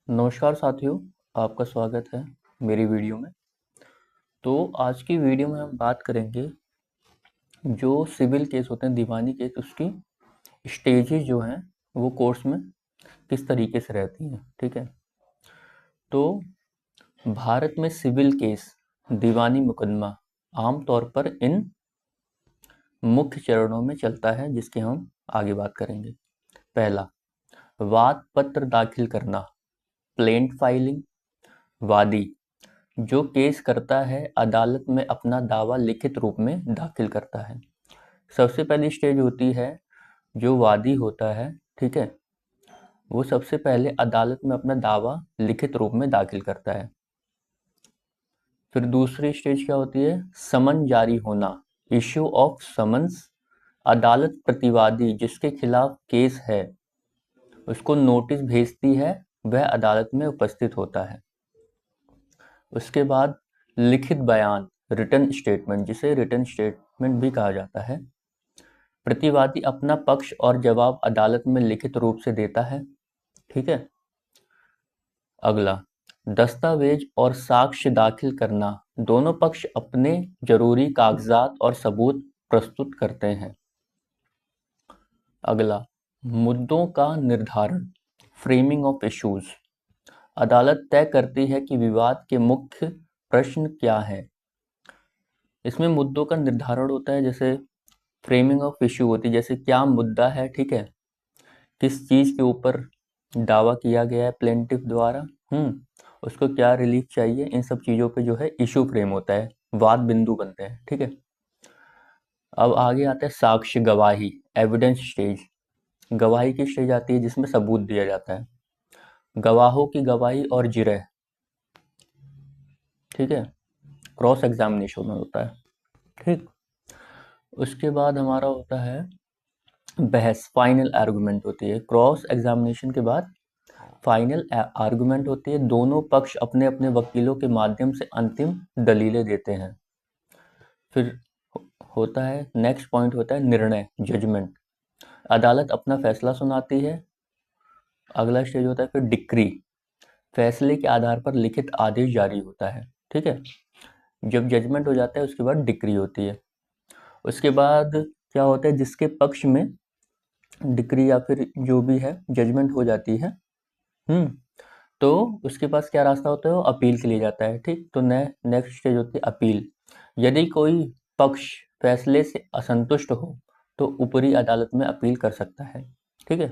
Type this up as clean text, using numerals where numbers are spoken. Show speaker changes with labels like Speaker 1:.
Speaker 1: नमस्कार साथियों, आपका स्वागत है मेरी वीडियो में। तो आज की वीडियो में हम बात करेंगे जो सिविल केस होते हैं, दीवानी केस, उसकी स्टेजेस जो हैं वो कोर्स में किस तरीके से रहती हैं। ठीक है, तो भारत में सिविल केस, दीवानी मुकदमा आमतौर पर इन मुख्य चरणों में चलता है, जिसके हम आगे बात करेंगे। पहला, वाद पत्र दाखिल करना, प्लेंट फाइलिंग। वादी जो केस करता है अदालत में अपना दावा लिखित रूप में दाखिल करता है। सबसे पहली स्टेज होती है जो वादी होता है, ठीक है, वो सबसे पहले अदालत में अपना दावा लिखित रूप में दाखिल करता है। फिर दूसरी स्टेज क्या होती है? समन जारी होना, इश्यू ऑफ समन्स। अदालत प्रतिवादी जिसके खिलाफ केस है उसको नोटिस भेजती है, वह अदालत में उपस्थित होता है। उसके बाद लिखित बयान, रिटन स्टेटमेंट, जिसे रिटन स्टेटमेंट भी कहा जाता है। प्रतिवादी अपना पक्ष और जवाब अदालत में लिखित रूप से देता है। ठीक है। अगला, दस्तावेज और साक्ष्य दाखिल करना। दोनों पक्ष अपने जरूरी कागजात और सबूत प्रस्तुत करते हैं। अगला, मुद्दों का निर्धारण, फ्रेमिंग ऑफ इश्यूज। अदालत तय करती है कि विवाद के मुख्य प्रश्न क्या है। इसमें मुद्दों का निर्धारण होता है, जैसे फ्रेमिंग ऑफ इश्यू होती है, जैसे क्या मुद्दा है, ठीक है, किस चीज़ के ऊपर दावा किया गया है प्लेंटिफ द्वारा, उसको क्या रिलीफ चाहिए, इन सब चीज़ों पे जो है इशू फ्रेम होता है, वाद बिंदु बनते हैं। ठीक है। अब आगे आता है साक्ष्य गवाही, एविडेंस स्टेज। गवाही की स्टेज आती है जिसमें सबूत दिया जाता है, गवाहों की गवाही और जिरह। ठीक है, क्रॉस एग्जामिनेशन होता है। ठीक, उसके बाद हमारा होता है बहस, फाइनल आर्गुमेंट होती है। क्रॉस एग्जामिनेशन के बाद फाइनल आर्गुमेंट होती है। दोनों पक्ष अपने अपने वकीलों के माध्यम से अंतिम दलीलें देते हैं। फिर होता है नेक्स्ट पॉइंट होता है निर्णय, जजमेंट। अदालत अपना फैसला सुनाती है। अगला स्टेज होता है फिर डिक्री, फैसले के आधार पर लिखित आदेश जारी होता है। ठीक है, जब जजमेंट हो जाता है उसके बाद डिक्री होती है। उसके बाद क्या होता है, जिसके पक्ष में डिक्री या फिर जो भी है जजमेंट हो जाती है, तो उसके पास क्या रास्ता होता है, वो अपील के लिए जाता है। ठीक, तो नेक्स्ट स्टेज होती है अपील। यदि कोई पक्ष फैसले से असंतुष्ट हो तो ऊपरी अदालत में अपील कर सकता है। ठीक है।